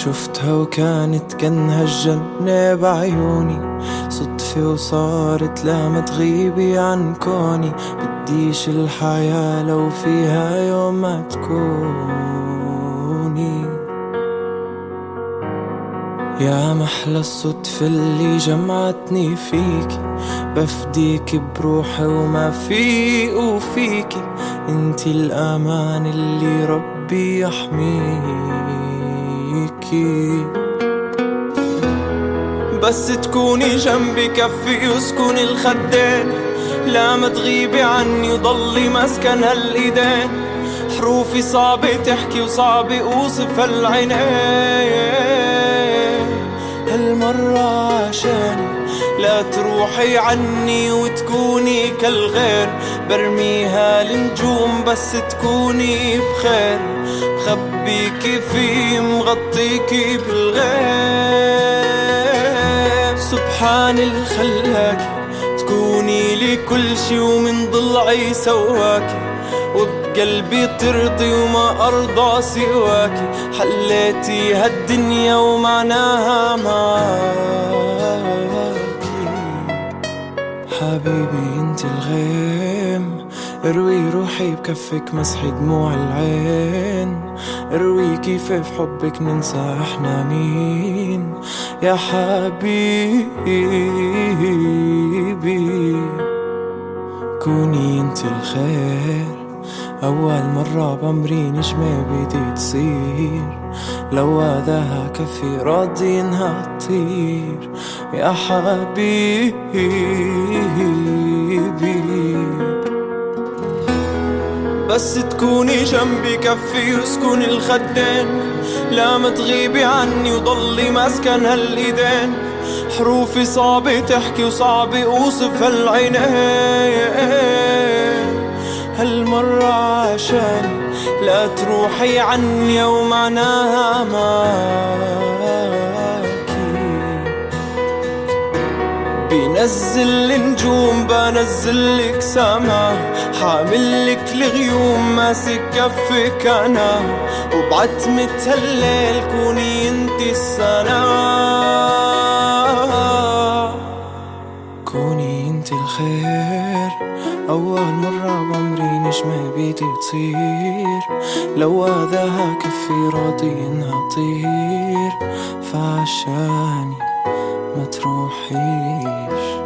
شفتها وكانت كأنها الجنة بعيوني، صدفة وصارت لما تغيبي عن كوني. بديش الحياة لو فيها يوم ما تكوني. يا محلى الصدفة اللي جمعتني فيكي، بفديك بروحي وما فيق وفيكي. انتي الأمان اللي ربي يحميكي. بس تكوني جنبي كفي يسكن الخدين، لا ما تغيبي عني وضلي مسكن هالإيدين. حروفي صعبة تحكي وصعبة اوصف هالعينين. هالمرة عشاني لا تروحي عني وتكوني كالغير، برميها لنجوم بس تكوني بخير. مخبيكي في مغطيكي بالغيب. سبحان الخلاكي تكوني لي كل شي ومن ضلعي سواكي، وبقلبي ترضي وما أرضى سواكي. حليتي هالدنيا ومعناها معاكي. حبيبي انت الغيم، اروي روحي بكفك مسحي دموع العين. اروي كيف في حبك ننسى احنا مين يا حبيبي. كوني انت الخير، أول مرة بعمري نجمة بدي تصير. لو هذاها كفي راضي إنها تطير يا حبيبي. بس تكوني جنبي كفي يسكن الخدين، لا ما تغيبي عني وضلي مسكن هالإيدين. حروفي صعبة تحكي وصعبة اوصف هالعينين. هالمرة عشان لا تروحي عني ومعناها معاكي. بنزل النجوم بنزلك سما، حاملك الغيوم ماسك كفك انا. وبعتمة هالليل كوني انتي السنا. كوني انتي الخير، أول مرة بعمري نجمة بيدي تصير. لو هذاها كفي راضي إنها طير، فعشاني ما تروحيش.